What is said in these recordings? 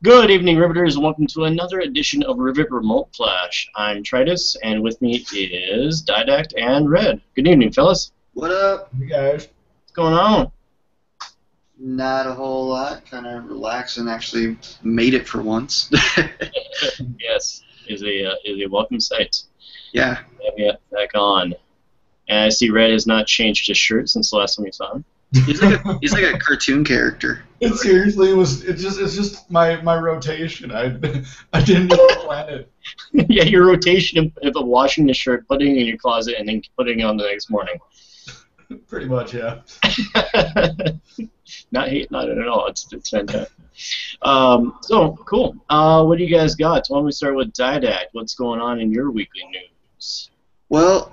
Good evening, Riveters, and welcome to another edition of Rivet Remote Flash. I'm Tritus, and with me is Didact and Red. Good evening, fellas. What up? Hey guys. What's going on? Not a whole lot. Kind of relaxing. Actually, made it for once. Yes, is a welcome sight. Yeah. Have you back on. And I see Red has not changed his shirt since the last time we saw him. He's like a cartoon character. It seriously was. It's just my rotation. I didn't even plan it. Yeah, your rotation of washing the shirt, putting it in your closet, and then putting it on the next morning. Pretty much, yeah. Not at all. It's fantastic. So cool. What do you guys got? So why don't we start with Didact? What's going on in your weekly news? Well,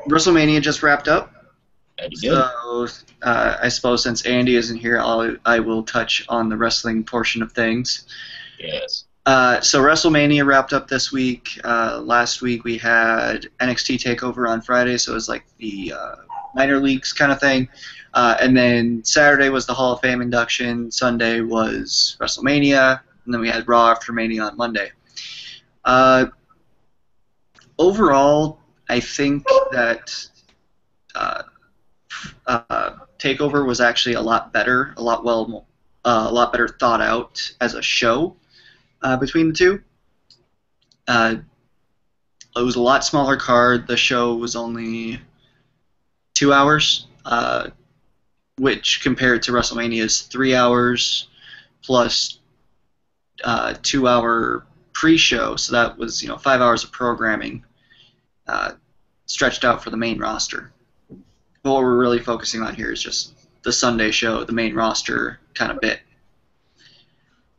WrestleMania just wrapped up. So, I suppose since Andy isn't here, I will touch on the wrestling portion of things. yes. So WrestleMania wrapped up this week. Last week we had NXT TakeOver on Friday, so it was like the minor leagues kind of thing. And then Saturday was the Hall of Fame induction. Sunday was WrestleMania, and then we had Raw after Mania on Monday. Overall, I think that TakeOver was actually a lot better, a lot better thought out as a show between the two. It was a lot smaller card. The show was only 2 hours, which compared to WrestleMania's 3 hours plus 2 hour pre-show. So that was 5 hours of programming stretched out for the main roster. But what we're really focusing on here is just the Sunday show, the main roster kind of bit.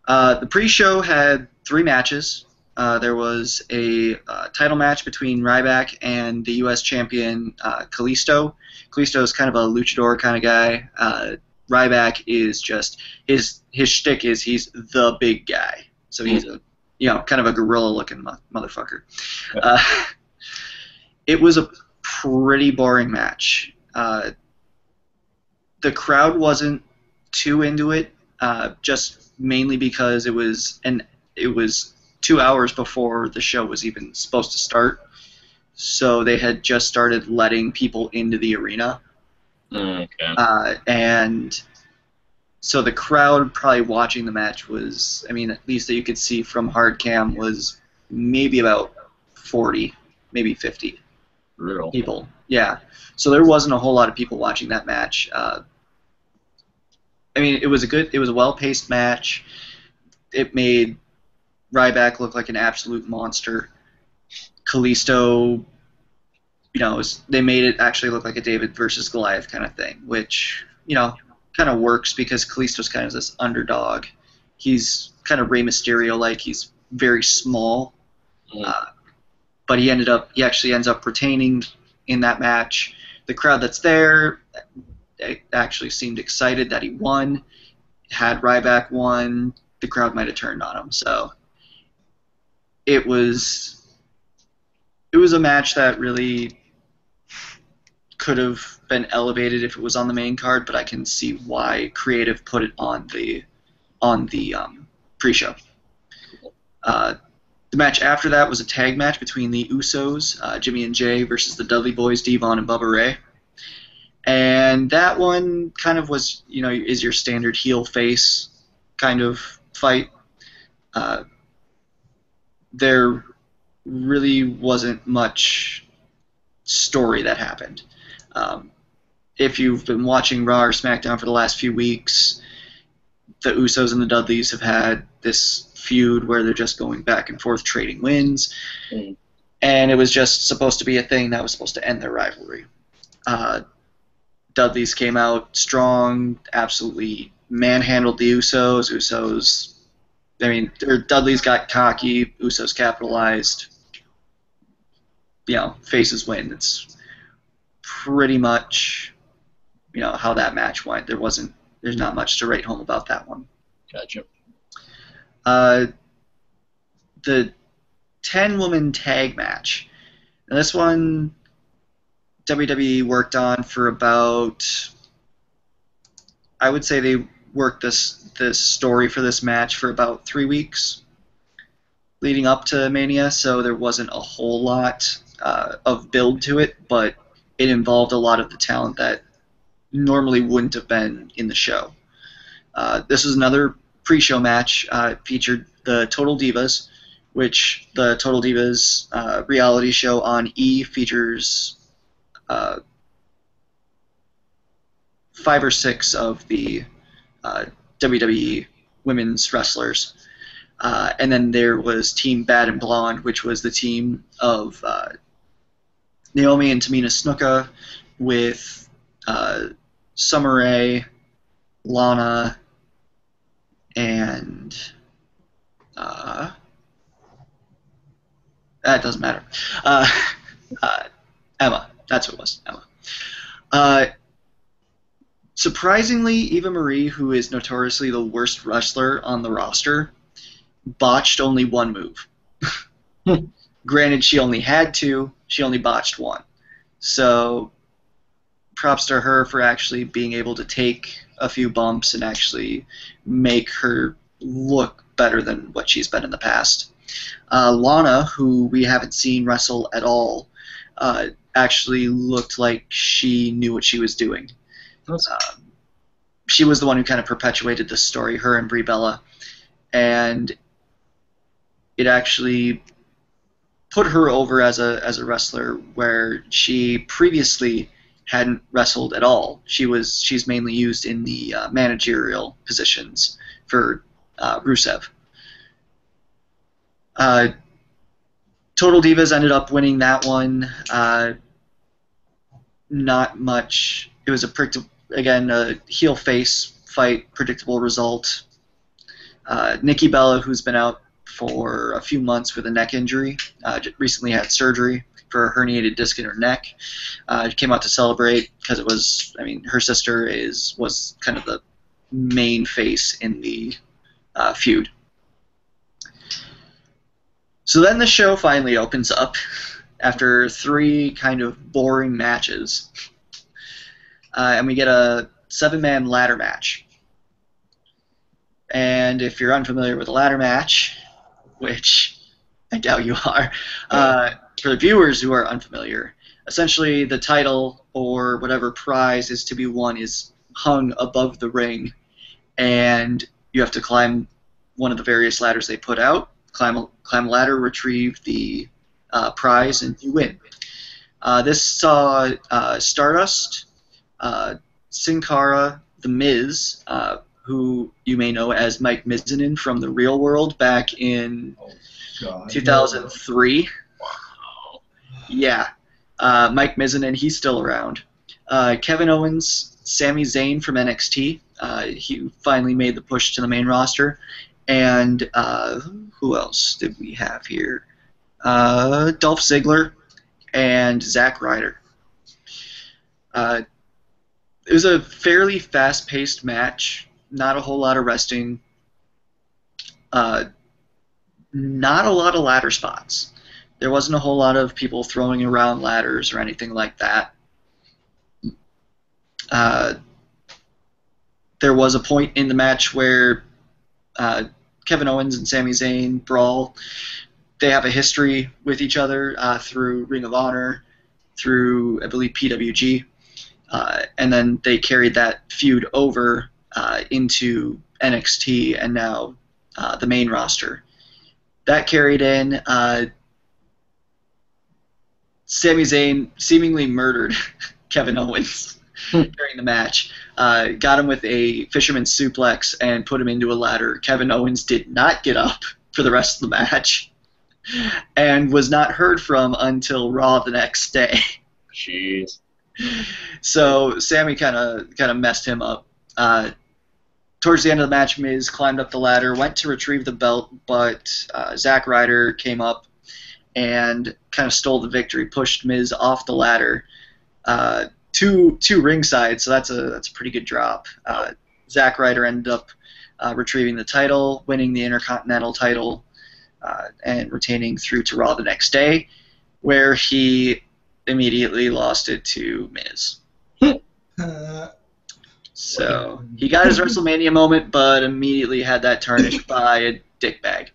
The pre-show had 3 matches. There was a title match between Ryback and the U.S. champion Kalisto. Kalisto is kind of a luchador kind of guy. Ryback is just his shtick is he's the big guy. So he's a kind of a gorilla-looking motherfucker. It was a pretty boring match. The crowd wasn't too into it, just mainly because it was 2 hours before the show was even supposed to start. So they had just started letting people into the arena. Okay. And so the crowd probably watching the match was, at least that you could see from hard cam, was maybe about 40, maybe 50 Brutal. people. Yeah. So there wasn't a whole lot of people watching that match. It was a well-paced match. It made Ryback look like an absolute monster. Kalisto, they made it actually look like a David versus Goliath kind of thing, which, kind of works because Kalisto's kind of this underdog. He's kind of Rey Mysterio-like. He's very small, but he actually ends up retaining in that match. The crowd that's there actually seemed excited that he won. Had Ryback won, the crowd might have turned on him. So it was a match that really could have been elevated if it was on the main card, but I can see why creative put it on the pre-show. The match after that was a tag match between the Usos, Jimmy and Jay, versus the Dudley Boys, Devon and Bubba Ray. And that one kind of was, is your standard heel-face kind of fight. There really wasn't much story that happened. If you've been watching Raw or SmackDown for the last few weeks, the Usos and the Dudleys have had this feud where they're just going back and forth trading wins, and it was just supposed to be a thing that was supposed to end their rivalry. Dudleys came out strong, absolutely manhandled the Usos. Dudleys got cocky, Usos capitalized. Faces win. It's pretty much, how that match went. There's not much to write home about that one. Gotcha. The 10-woman tag match. Now this one, WWE worked on for about, I would say they worked this story for this match for about 3 weeks leading up to Mania, so there wasn't a whole lot of build to it, but it involved a lot of the talent that normally wouldn't have been in the show. This was another pre-show match. It featured the Total Divas, which the Total Divas reality show on E features 5 or 6 of the WWE women's wrestlers. And then there was Team Bad and Blonde, which was the team of Naomi and Tamina Snuka with Summer Rae, Lana, and that doesn't matter. Emma. That's what it was. Emma. Surprisingly, Eva Marie, who is notoriously the worst wrestler on the roster, botched only one move. Granted, she only had 2. She only botched 1. So, props to her for actually being able to take a few bumps and actually make her look better than what she's been in the past. Lana, who we haven't seen wrestle at all, actually looked like she knew what she was doing. She was the one who kind of perpetuated the story, her and Brie Bella, and it actually put her over as a wrestler where she previously hadn't wrestled at all. She's mainly used in the managerial positions for Rusev. Total Divas ended up winning that one. Not much. It was a heel-face fight, predictable result. Nikki Bella, who's been out for a few months with a neck injury, recently had surgery for a herniated disc in her neck. Came out to celebrate because it was, her sister was kind of the main face in the feud. So then the show finally opens up after 3 kind of boring matches. And we get a 7-man ladder match. And if you're unfamiliar with a ladder match, which I doubt you are, for the viewers who are unfamiliar, essentially the title or whatever prize is to be won is hung above the ring, and you have to climb one of the various ladders they put out, climb a ladder, retrieve the prize, and you win. This saw Stardust, Sin Cara, The Miz, who you may know as Mike Mizanin from The Real World back in 2003. Wow. Yeah. Mike Mizanin, he's still around. Kevin Owens, Sami Zayn from NXT. He finally made the push to the main roster. And who else did we have here? Dolph Ziggler and Zack Ryder. It was a fairly fast-paced match. Not a whole lot of resting. Not a lot of ladder spots. There wasn't a whole lot of people throwing around ladders or anything like that. There was a point in the match where Kevin Owens and Sami Zayn brawl. They have a history with each other through Ring of Honor, through, I believe, PWG. And then they carried that feud over into NXT and now the main roster. That carried in. Sami Zayn seemingly murdered Kevin Owens during the match. Got him with a fisherman's suplex and put him into a ladder. Kevin Owens did not get up for the rest of the match and was not heard from until Raw the next day. Jeez. So Sammy kind of messed him up. Towards the end of the match, Miz climbed up the ladder, went to retrieve the belt, but Zack Ryder came up and kind of stole the victory, pushed Miz off the ladder to ringside. So that's a pretty good drop. Zack Ryder ended up retrieving the title, winning the Intercontinental title, and retaining through to Raw the next day, where he immediately lost it to Miz. So he got his WrestleMania moment, but immediately had that tarnished by a dickbag.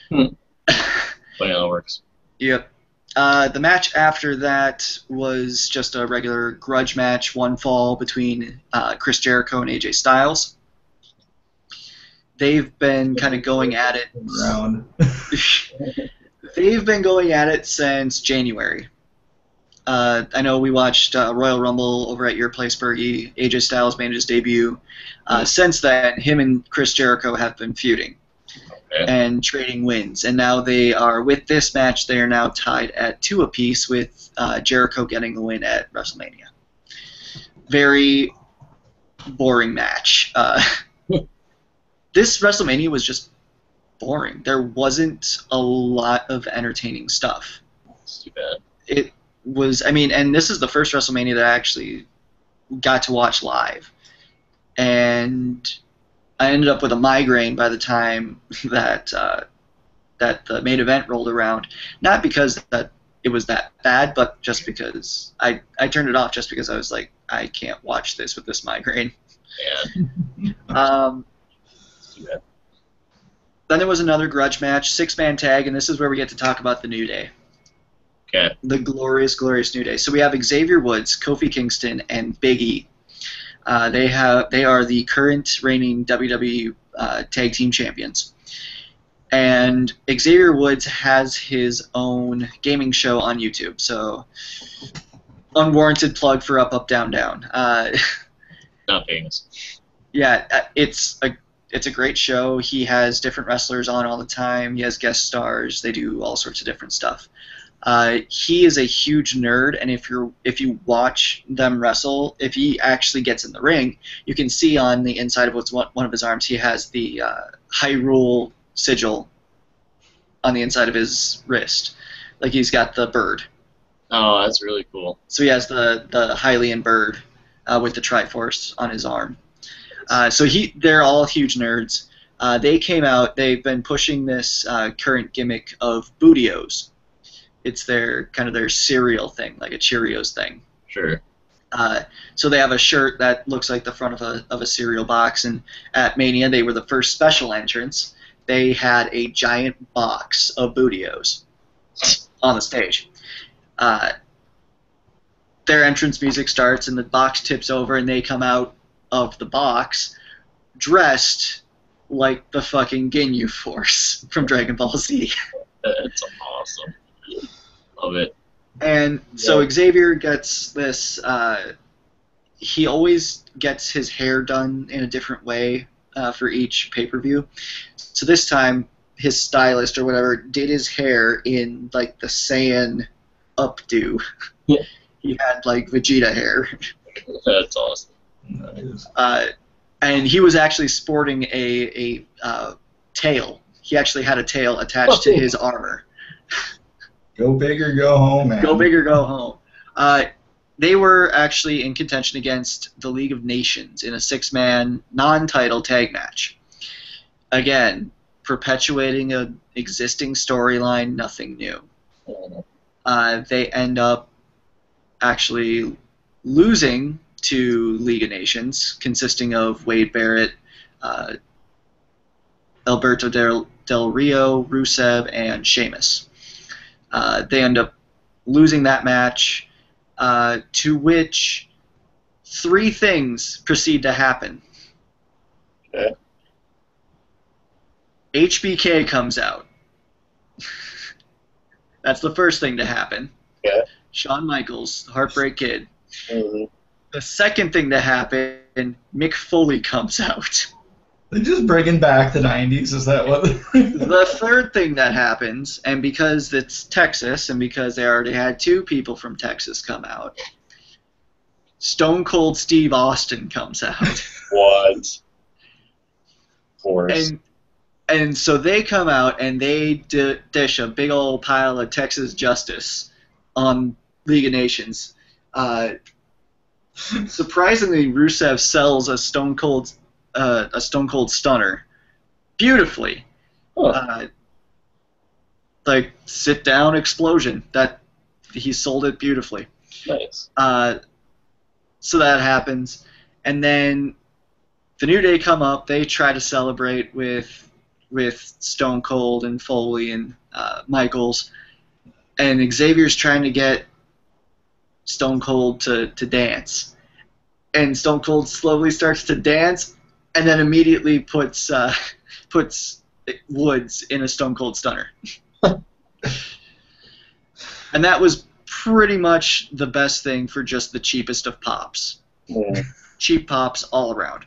Funny how that works. Yep. The match after that was just a regular grudge match, one fall between Chris Jericho and AJ Styles. They've been kind of going at it. They've been going at it since January. I know we watched Royal Rumble over at your place, Bergie. AJ Styles made his debut. Since then, him and Chris Jericho have been feuding and trading wins. And now they are, with this match, they are now tied at 2 apiece, with Jericho getting the win at WrestleMania. Very boring match. This WrestleMania was just boring. There wasn't a lot of entertaining stuff. It's too bad. It was, I mean, and this is the first WrestleMania that I actually got to watch live. And I ended up with a migraine by the time that that the main event rolled around. Not because that it was that bad, but just because I turned it off just because I was like, I can't watch this with this migraine. Yeah. It's too bad. Then there was another grudge match, 6-man tag, and this is where we get to talk about the New Day. Okay. The glorious, glorious New Day. So we have Xavier Woods, Kofi Kingston, and Big E. They are the current reigning WWE Tag Team Champions. And Xavier Woods has his own gaming show on YouTube. So unwarranted plug for Up Up Down Down. Not famous. Yeah, it's a great show. He has different wrestlers on all the time. He has guest stars. They do all sorts of different stuff. He is a huge nerd, and if you watch them wrestle, if he actually gets in the ring, you can see on the inside of one of his arms, he has the Hyrule sigil on the inside of his wrist, like he's got the bird. Oh, that's really cool. So he has the Hylian bird with the Triforce on his arm. So they're all huge nerds. They came out. They've been pushing this current gimmick of Bootios. It's their cereal thing, like a Cheerios thing. Sure. So they have a shirt that looks like the front of a cereal box, and at Mania they were the first special entrance. They had a giant box of Bootios on the stage. Their entrance music starts, and the box tips over, and they come out of the box dressed like the fucking Ginyu Force from Dragon Ball Z. That's awesome. Love it. And so Xavier gets this. He always gets his hair done in a different way for each pay-per-view. So this time, his stylist or whatever did his hair in like the Saiyan updo. Yeah. He had like Vegeta hair. That's awesome. Nice. And he was actually sporting a tail. He actually had a tail attached to his armor. Go big or go home, man. Go big or go home. They were actually in contention against the League of Nations in a 6-man non-title tag match. Again, perpetuating an existing storyline, nothing new. They end up actually losing to League of Nations, consisting of Wade Barrett, Alberto Del Rio, Rusev, and Sheamus. They end up losing that match, to which 3 things proceed to happen. Okay. HBK comes out. That's the first thing to happen. Okay. Shawn Michaels, the Heartbreak Kid. Mm-hmm. The second thing to happen, Mick Foley comes out. They're just bringing back the 90s, is that what? The third thing that happens, and because it's Texas, and because they already had 2 people from Texas come out, Stone Cold Steve Austin comes out. What? Of course. And so they come out and they dish a big old pile of Texas justice on League of Nations. Surprisingly, Rusev sells a Stone Cold Stunner beautifully. Huh. Like sit down explosion. That he sold it beautifully. Nice. So that happens, and then The New Day come up. They try to celebrate with Stone Cold and Foley and Michaels, and Xavier's trying to get Stone Cold to dance, and Stone Cold slowly starts to dance, and then immediately puts Woods in a Stone Cold Stunner. And that was pretty much the best thing for just the cheapest of pops. Yeah. Cheap pops all around.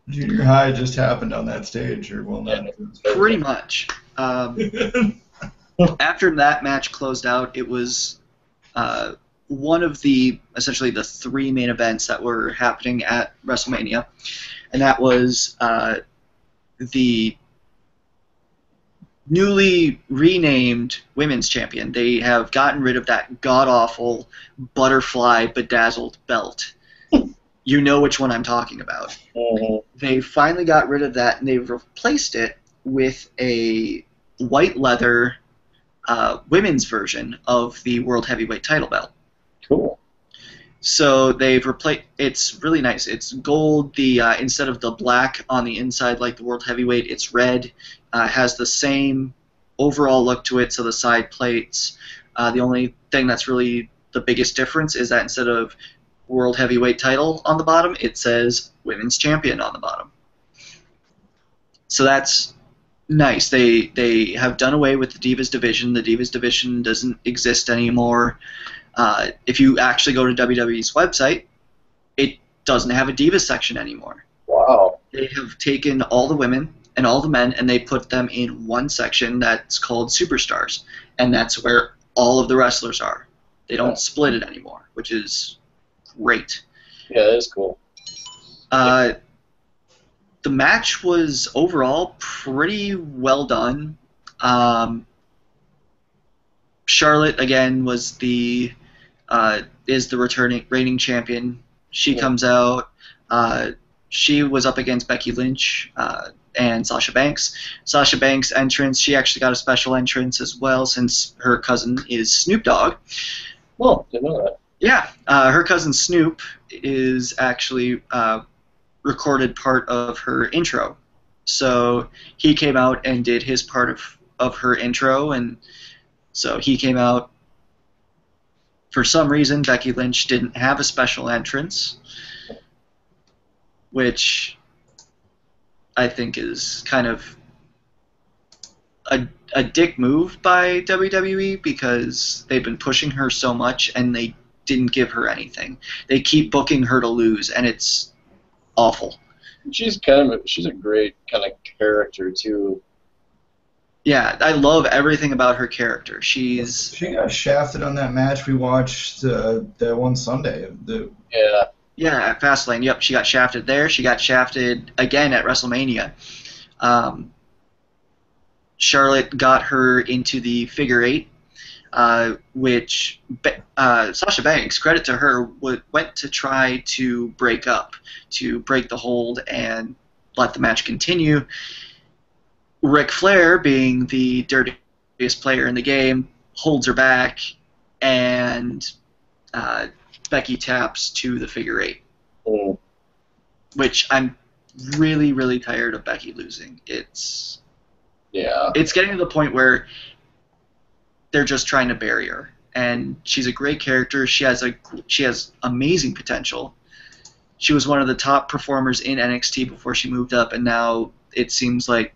Junior high just happened on that stage, or well, not. Pretty much. After that match closed out, it was one of essentially the three main events that were happening at WrestleMania, and that was the newly renamed Women's Champion. They have gotten rid of that god-awful butterfly bedazzled belt. You know which one I'm talking about. Mhm. They finally got rid of that, and they've replaced it with a white leather women's version of the World Heavyweight title belt. Cool. So they've replaced. It's really nice. It's gold. Instead of the black on the inside like the World Heavyweight, it's red. Has the same overall look to it. So the side plates. The only thing that's really the biggest difference is that instead of World Heavyweight title on the bottom, it says Women's Champion on the bottom. So that's nice. They have done away with the Divas division. The Divas division doesn't exist anymore. If you actually go to WWE's website, it doesn't have a Divas section anymore. Wow. They have taken all the women and all the men, and they put them in one section that's called Superstars, and that's where all of the wrestlers are. They don't split it anymore, which is great. Yeah, that is cool. The match was overall pretty well done. Charlotte again was is the reigning champion. She comes out. She was up against Becky Lynch and Sasha Banks. Sasha Banks' entrance, she actually got a special entrance as well since her cousin is Snoop Dogg. Well, didn't know that. Yeah, her cousin Snoop is actually recorded part of her intro. So he came out and did his part of her intro, and so he came out. For some reason, Becky Lynch didn't have a special entrance, which I think is kind of a dick move by WWE because they've been pushing her so much and they didn't give her anything. They keep booking her to lose, and it's awful. She's a great kind of character too. Yeah, I love everything about her character. She got shafted on that match we watched that one Sunday. Yeah, at Fastlane. Yep, she got shafted there. She got shafted again at WrestleMania. Charlotte got her into the figure eight, which Sasha Banks, credit to her, went to try to break the hold and let the match continue. Ric Flair, being the dirtiest player in the game, holds her back, and Becky taps to the figure eight. Mm. Which I'm really, really tired of Becky losing. It's getting to the point where they're just trying to bury her. And she's a great character. She has amazing potential. She was one of the top performers in NXT before she moved up, and now it seems like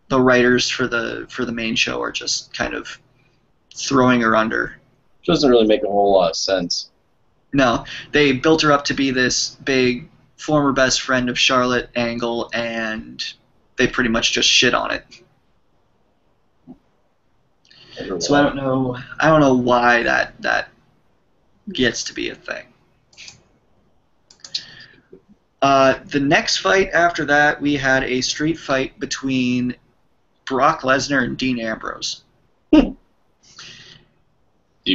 the writers for the main show are just kind of throwing her under. Doesn't really make a whole lot of sense. No, they built her up to be this big former best friend of Charlotte angle, and they pretty much just shit on it. So I don't know why that gets to be a thing. The next fight after that, we had a street fight between Brock Lesnar and Dean Ambrose. The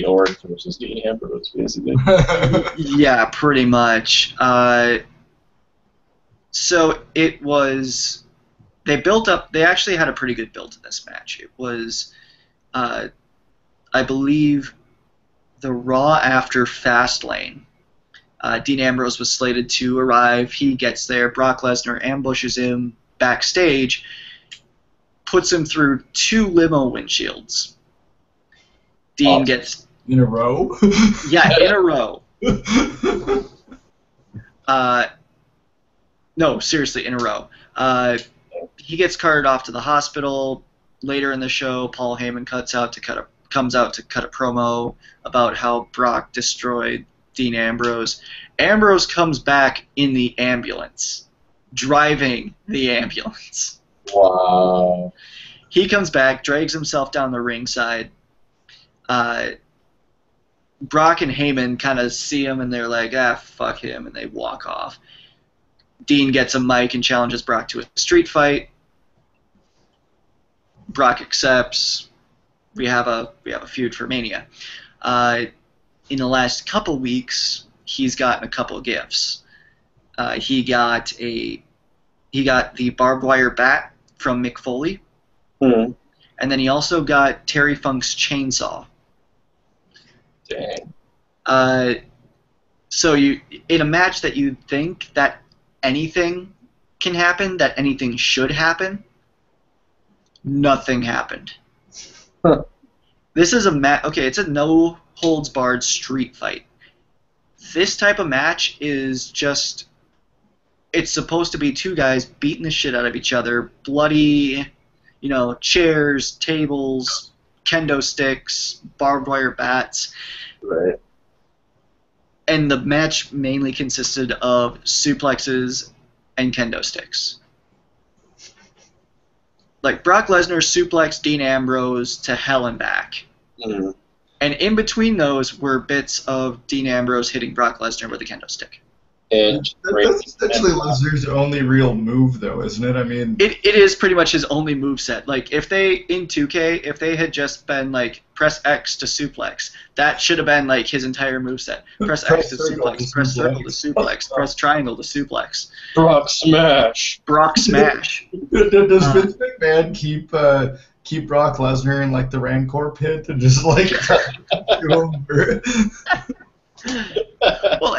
Orc versus Dean Ambrose, basically. Yeah, pretty much. So it was. They actually had a pretty good build to this match. It was, I believe, the Raw after Fastlane. Dean Ambrose was slated to arrive. He gets there. Brock Lesnar ambushes him backstage, puts him through 2 limo windshields. Dean gets... In a row? Yeah, in a row. No, seriously, in a row. He gets carted off to the hospital. Later in the show, Paul Heyman comes out to cut a promo about how Brock destroyed Dean Ambrose. Ambrose comes back in the ambulance, driving the ambulance. Wow. He comes back, drags himself down the ringside. Brock and Heyman kind of see him, and they're like, fuck him, and they walk off. Dean gets a mic and challenges Brock to a street fight. Brock accepts. We have a feud for Mania. In the last couple weeks, he's gotten a couple gifts. He got the barbed wire bat from Mick Foley, and then he also got Terry Funk's chainsaw. Dang. So in a match that you think that anything can happen, that anything should happen, nothing happened. Huh. This is it's a no holds barred street fight. This type of match is just, it's supposed to be 2 guys beating the shit out of each other, bloody, chairs, tables, kendo sticks, barbed wire bats. Right. And the match mainly consisted of suplexes and kendo sticks. Like, Brock Lesnar suplexed Dean Ambrose to hell and back. Mm-hmm. And in between those were bits of Dean Ambrose hitting Brock Lesnar with a kendo stick. And That's essentially Lesnar's only real move, though, isn't it? I mean, it is pretty much his only moveset. Like, if they, in 2K, if they had just been, like, press X to suplex, that should have been, like, his entire moveset. Press X to suplex, press circle to suplex, press triangle to suplex. Brock smash. Brock smash. does Vince McMahon keep Brock Lesnar in, like, the Rancor pit and just, like, do him?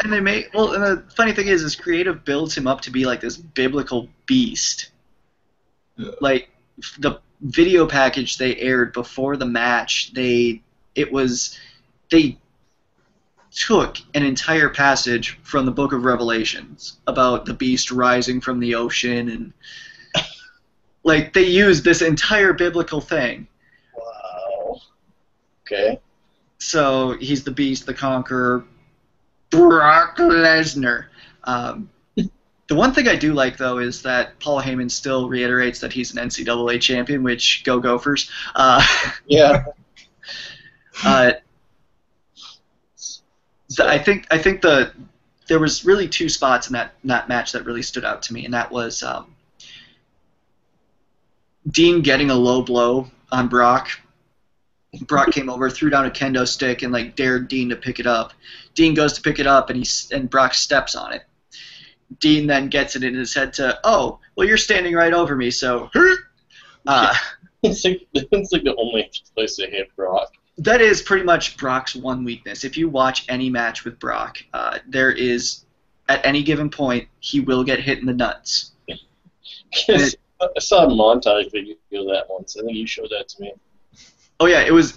And the funny thing is creative builds him up to be like this biblical beast. Yeah. Like, the video package they aired before the match, they took an entire passage from the Book of Revelations about the beast rising from the ocean, and like, they used this entire biblical thing. Wow. Okay. So he's the beast, the conqueror, Brock Lesnar. The one thing I do like, though, is that Paul Heyman still reiterates that he's an NCAA champion, which, go Gophers. Yeah. I think there was really 2 spots in that match that really stood out to me, and that was Dean getting a low blow on Brock. Brock came over, threw down a kendo stick, and like dared Dean to pick it up. Dean goes to pick it up, and Brock steps on it. Dean then gets it in his head to, oh, well, you're standing right over me, so. It's like the only place to hit Brock. That is pretty much Brock's one weakness. If you watch any match with Brock, there is, at any given point, he will get hit in the nuts. I saw a montage video of that once. I think you showed that to me. Oh yeah, it was.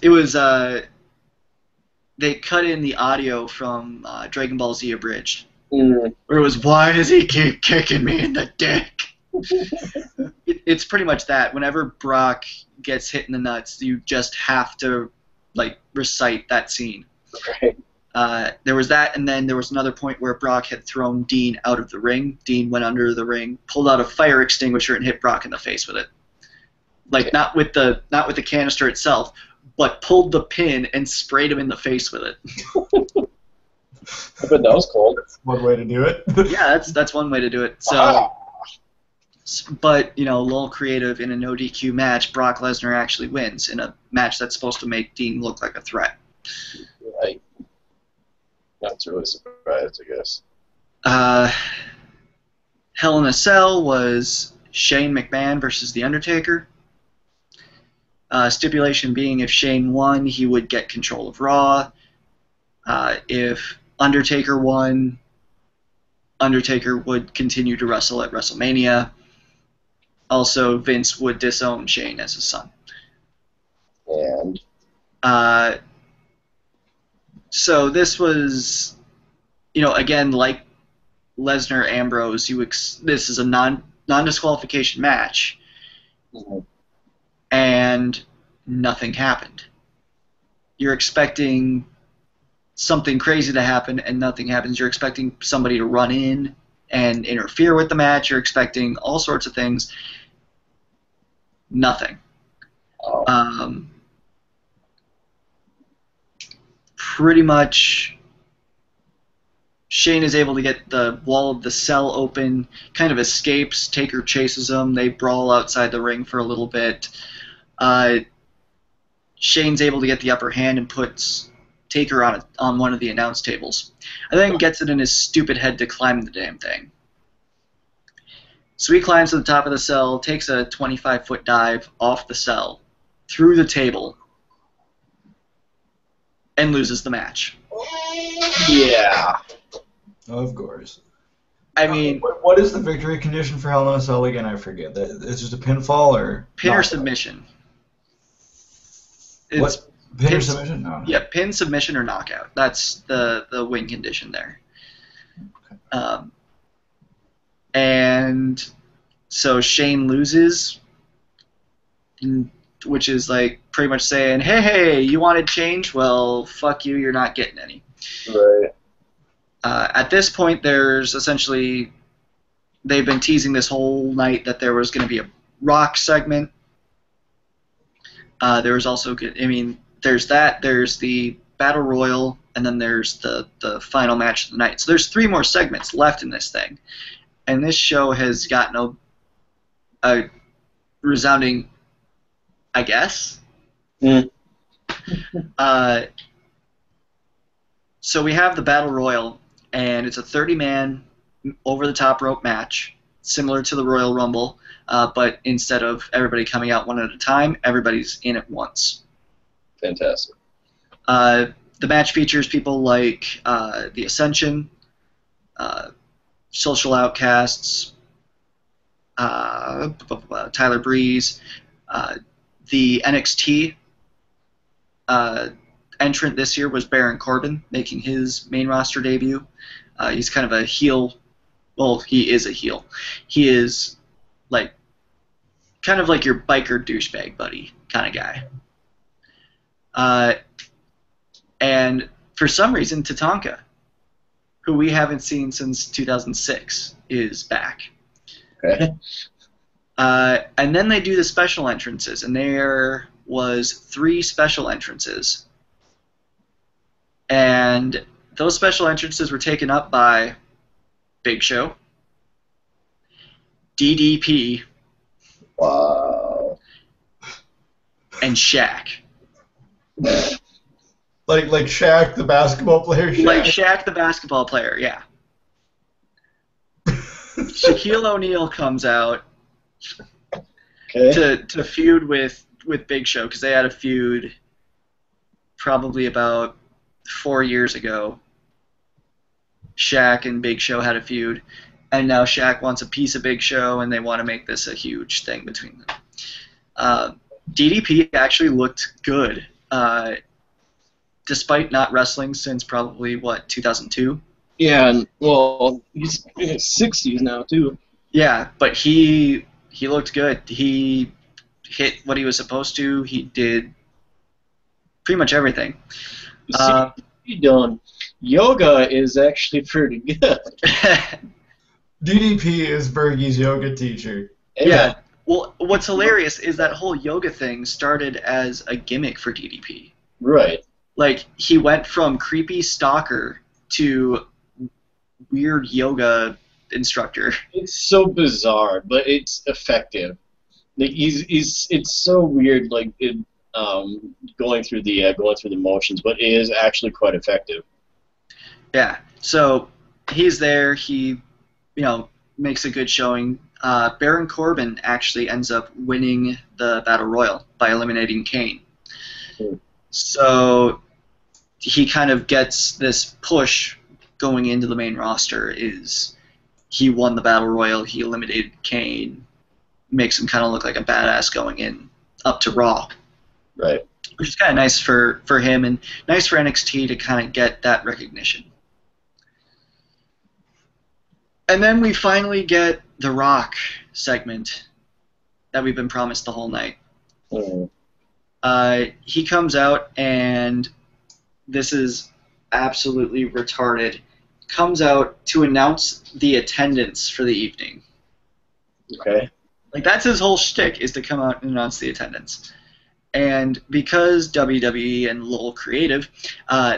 They cut in the audio from Dragon Ball Z Abridged, where it was, "Why does he keep kicking me in the dick?" It's pretty much that. Whenever Brock gets hit in the nuts, you just have to like recite that scene. Right. There was that, and then there was another point where Brock had thrown Dean out of the ring. Dean went under the ring, pulled out a fire extinguisher, and hit Brock in the face with it. Like, okay. not with the canister itself, but pulled the pin and sprayed him in the face with it. I bet that was cold. That's one way to do it. Yeah, that's one way to do it. So, but a little creative, in a no DQ match, Brock Lesnar actually wins in a match that's supposed to make Dean look like a threat. Right. That's really surprised, I guess. Hell in a Cell was Shane McMahon versus The Undertaker. Stipulation being, if Shane won, he would get control of Raw. If Undertaker won, Undertaker would continue to wrestle at WrestleMania. Also, Vince would disown Shane as his son. And So this was, again, like Lesnar Ambrose, this is a non-disqualification match, and nothing happened. You're expecting something crazy to happen, and nothing happens. You're expecting somebody to run in and interfere with the match. You're expecting all sorts of things. Nothing. Pretty much, Shane is able to get the wall of the cell open, kind of escapes. Taker chases him. They brawl outside the ring for a little bit. Shane's able to get the upper hand and puts Taker on one of the announce tables. And then gets it in his stupid head to climb the damn thing. So he climbs to the top of the cell, takes a 25-foot dive off the cell, through the table, and loses the match. yeah. Of course. I mean, what is the victory condition for Hell in a Cell again? I forget. It's just a pinfall or pin or knockout? submission. What? Pin or submission? No. Yeah, pin, submission, or knockout. That's the win condition there. And so Shane loses, which is like pretty much saying, hey, you wanted change? Well, fuck you, you're not getting any. Right. At this point, there's essentially, they've been teasing this whole night that there was going to be a Rock segment. There was also, there's that, there's the Battle Royal, and then there's the final match of the night. So there's 3 more segments left in this thing. And this show has gotten a resounding, I guess. So we have the Battle Royal, and it's a 30-man over-the-top rope match, similar to the Royal Rumble, but instead of everybody coming out one at a time, everybody's in at once. Fantastic. The match features people like The Ascension, Social Outcasts, Tyler Breeze, the NXT entrant this year was Baron Corbin, making his main roster debut. He's kind of a heel. Well, he is a heel. He is kind of like your biker douchebag buddy kind of guy. And for some reason, Tatanka, who we haven't seen since 2006, is back. Okay. And then they do the special entrances, and there was 3 special entrances. And those special entrances were taken up by Big Show, DDP, Wow. and Shaq. Like Shaq, the basketball player. Like Shaq, the basketball player, yeah. Shaquille O'Neal comes out to feud with Big Show, because they had a feud probably about 4 years ago. Shaq and Big Show had a feud, and now Shaq wants a piece of Big Show, and they want to make this a huge thing between them. DDP actually looked good, despite not wrestling since probably, 2002? Yeah, and, well, he's in his 60s now, too. Yeah, but he looked good. He hit what he was supposed to. He did pretty much everything. Yoga is actually pretty good. DDP is Bergie's yoga teacher. Yeah. Well, what's hilarious is that whole yoga thing started as a gimmick for DDP. Right. Like, he went from creepy stalker to weird yoga instructor. It's so bizarre, but it's effective. Like it's so weird, like going through the motions, but it is actually quite effective. Yeah. So he's there. He, makes a good showing. Baron Corbin actually ends up winning the Battle Royal by eliminating Kane. So he kind of gets this push going into the main roster, is he won the Battle Royal, he eliminated Kane, makes him kind of look like a badass going in up to Raw. Right. Which is kind of nice for him and nice for NXT to kind of get that recognition. And then we finally get the Rock segment that we've been promised the whole night. He comes out, and this is absolutely retarded, comes out to announce the attendance for the evening. Okay. Like, that's his whole shtick, is to come out and announce the attendance. And because WWE and Lowell Creative,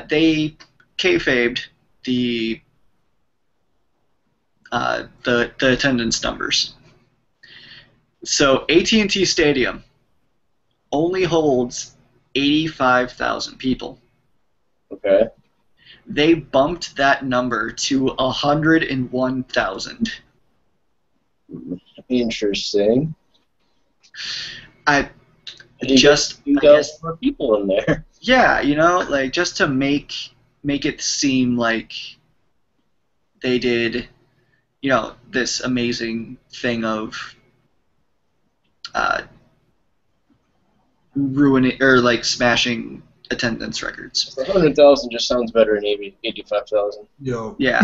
they kayfabed the attendance numbers. So AT&T Stadium only holds 85,000 people. Okay. They bumped that number to 101,000. Interesting. I guess more people in there. Yeah, you know, like, just to make it seem like they did, you know, this amazing thing of ruining or like smashing attendance records. 100,000 just sounds better than 85,000. Yo. Yeah,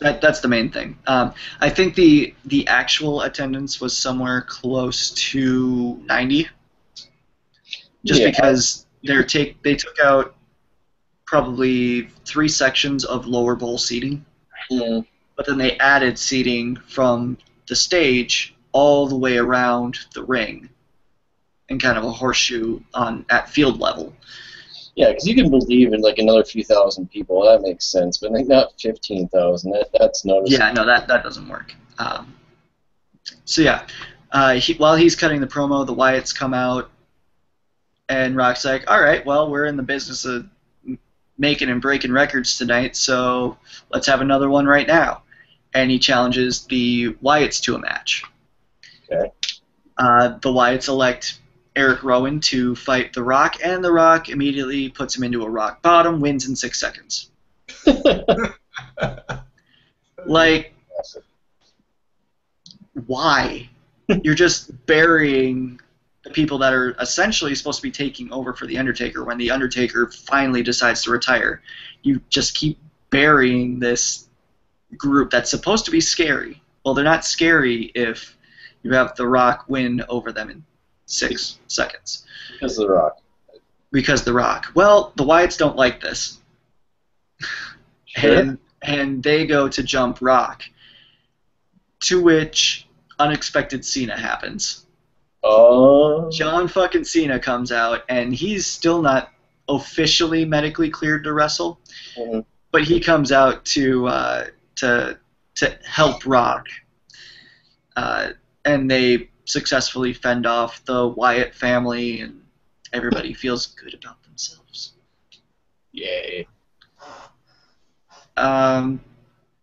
that's the main thing. I think the actual attendance was somewhere close to 90. Just because they took out probably 3 sections of lower bowl seating, but then they added seating from the stage all the way around the ring, and kind of a horseshoe at field level. Yeah, because you can believe in like another few thousand people. That makes sense, but like not 15,000. That's noticeable. Yeah, no, that doesn't work. So yeah, while he's cutting the promo, the Wyatts come out. And Rock's like, all right, well, we're in the business of making and breaking records tonight, so let's have another one right now. And he challenges the Wyatts to a match. Okay. The Wyatts elect Eric Rowan to fight The Rock, and The Rock immediately puts him into a rock bottom, wins in 6 seconds. Like, why? You're just burying the people that are essentially supposed to be taking over for The Undertaker when The Undertaker finally decides to retire. You just keep burying this group that's supposed to be scary. Well, they're not scary if you have The Rock win over them in 6 seconds. Because of The Rock. Because The Rock. Well, the Wyatts don't like this. Sure. And they go to jump Rock, to which unexpected Cena happens. Oh. John fucking Cena comes out, and he's still not officially medically cleared to wrestle, but he comes out to help Rock, and they successfully fend off the Wyatt family, and everybody feels good about themselves. Yay. And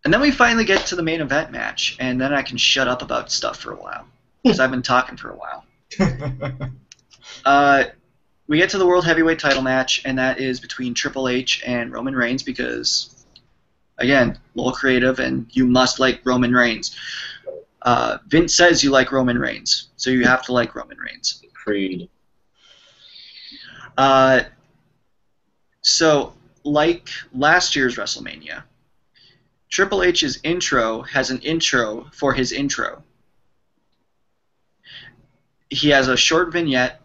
then we finally get to the main event match, and then I can shut up about stuff for a while, because I've been talking for a while. We get to the World Heavyweight title match, and that is between Triple H and Roman Reigns, because, again, Lowell Creative, and you must like Roman Reigns. Vince says you like Roman Reigns, so you have to like Roman Reigns. Creed. So, like last year's WrestleMania, Triple H's intro has an intro for his intro. He has a short vignette,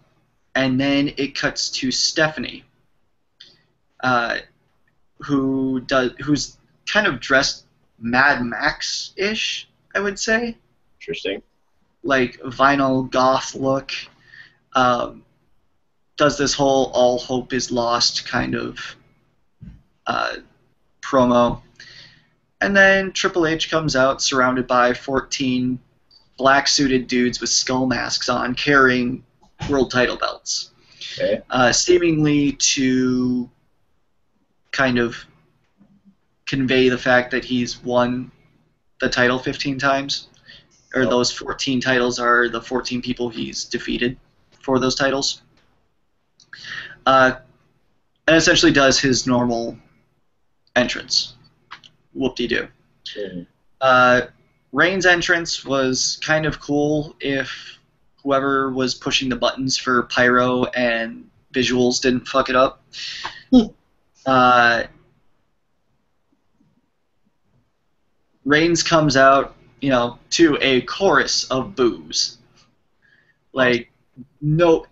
and then it cuts to Stephanie, who's kind of dressed Mad Max-ish, I would say. Interesting. Like vinyl goth look. Does this whole all hope is lost kind of promo. And then Triple H comes out surrounded by 14 black-suited dudes with skull masks on carrying world title belts. Okay. Seemingly to kind of convey the fact that he's won the title 15 times. Or those 14 titles are the 14 people he's defeated for those titles. And essentially does his normal entrance. Whoop-de-doo. Mm-hmm. Reigns' entrance was kind of cool if whoever was pushing the buttons for pyro and visuals didn't fuck it up. uh, Reigns comes out, to a chorus of boos. Like, no,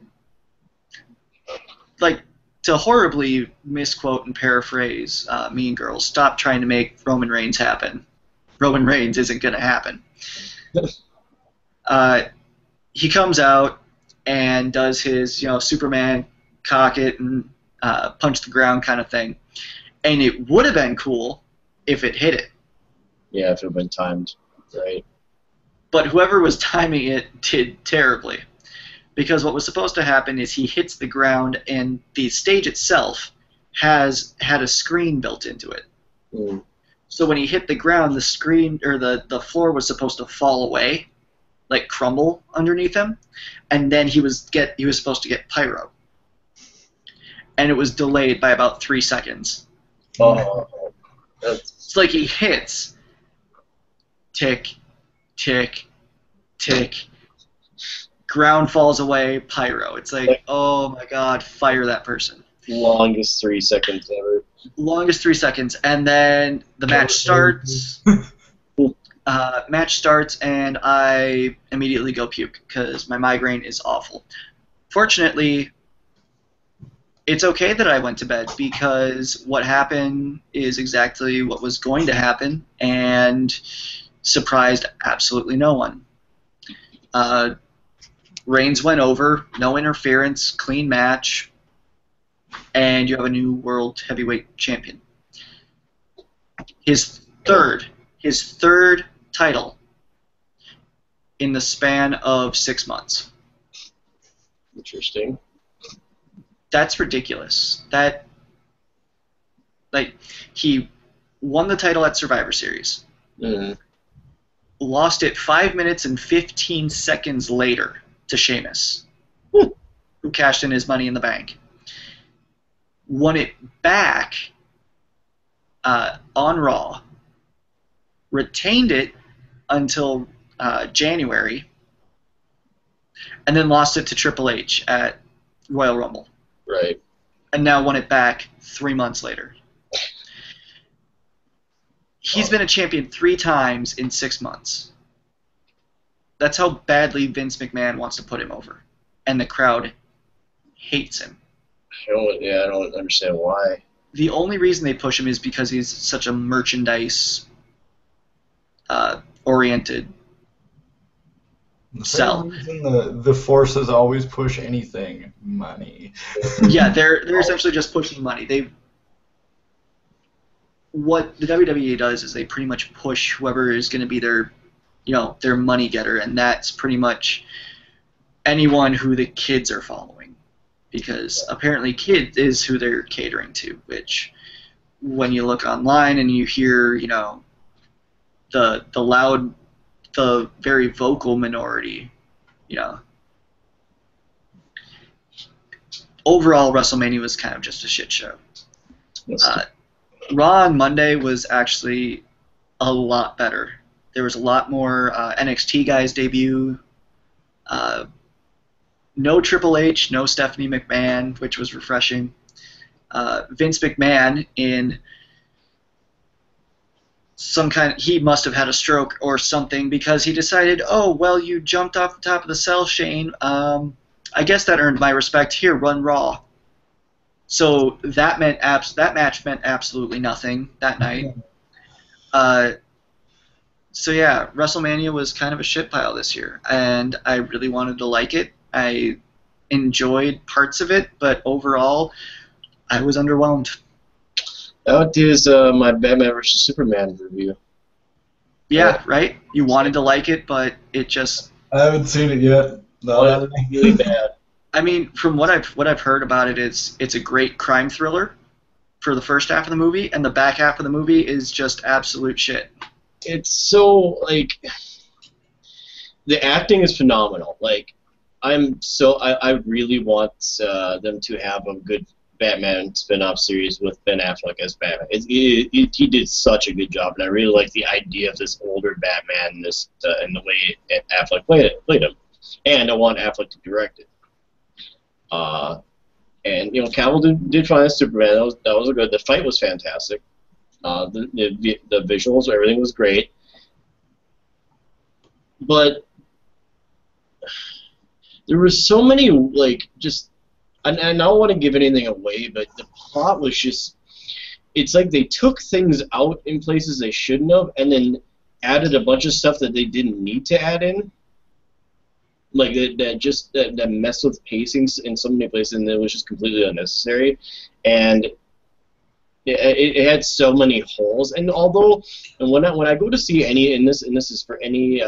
like, to horribly misquote and paraphrase Mean Girls, stop trying to make Roman Reigns happen. Roman Reigns isn't going to happen. He comes out and does his, Superman cock it and punch the ground kind of thing. And it would have been cool if it hit it. Yeah, if it had been timed right. But whoever was timing it did terribly. Because what was supposed to happen is he hits the ground and the stage itself had a screen built into it. Mm. So when he hit the ground, the screen or the floor was supposed to fall away, like crumble underneath him, and then he was supposed to get pyro. And it was delayed by about 3 seconds. Oh, It's like he hits, tick, tick, tick, ground falls away, pyro. It's like, oh my god, fire that person. Longest 3 seconds ever. Longest 3 seconds, and then the match starts. Match starts, and I immediately go puke because my migraine is awful. Fortunately, it's okay that I went to bed because what happened is exactly what was going to happen and surprised absolutely no one. Reigns went over, no interference, clean match, and you have a new World Heavyweight Champion. His third title in the span of 6 months. Interesting. That's ridiculous. He won the title at Survivor Series. Mm. Lost it 5 minutes and 15 seconds later to Sheamus, who cashed in his Money in the Bank. Won it back on Raw. Retained it until January, and then lost it to Triple H at Royal Rumble. Right. And now won it back 3 months later. He's been a champion 3 times in 6 months. That's how badly Vince McMahon wants to put him over. And the crowd hates him. I don't understand why. The only reason they push him is because he's such a merchandise oriented sell. The forces always push anything, money. Yeah, they're essentially just pushing money. What the WWE does is they pretty much push whoever is going to be their money getter, and that's pretty much anyone who the kids are following, because apparently kids is who they're catering to. Which, when you look online and you hear the loud, the very vocal minority, overall WrestleMania was kind of just a shit show. Raw on Monday was actually a lot better. There was a lot more NXT guys debut. No Triple H, no Stephanie McMahon, which was refreshing. Vince McMahon in he must have had a stroke or something, because he decided, oh, well, you jumped off the top of the cell, Shane. I guess that earned my respect. Here, run Raw. So that match meant absolutely nothing that night. So yeah, WrestleMania was kind of a shit pile this year, and I really wanted to like it. I enjoyed parts of it, but overall, I was underwhelmed. That is my Batman vs Superman review. Yeah, right? You wanted to like it, but it just... I haven't seen it yet. No. Really bad. I mean, from what I've heard about it, it's a great crime thriller for the first half of the movie, and the back half of the movie is just absolute shit. It's so, the acting is phenomenal. I really want them to have a good Batman spin-off series with Ben Affleck as Batman. He did such a good job, and I really like the idea of this older Batman and the way Affleck played him. And I want Affleck to direct it. And Cavill did fine as Superman. That was good. The fight was fantastic. The visuals, everything was great. But there were so many and I don't want to give anything away, but the plot was just, it's like they took things out in places they shouldn't have, and then added a bunch of stuff that they didn't need to add in. Like that messed with pacings in so many places, and it was just completely unnecessary. And it had so many holes. And when I go to see any, and this is for any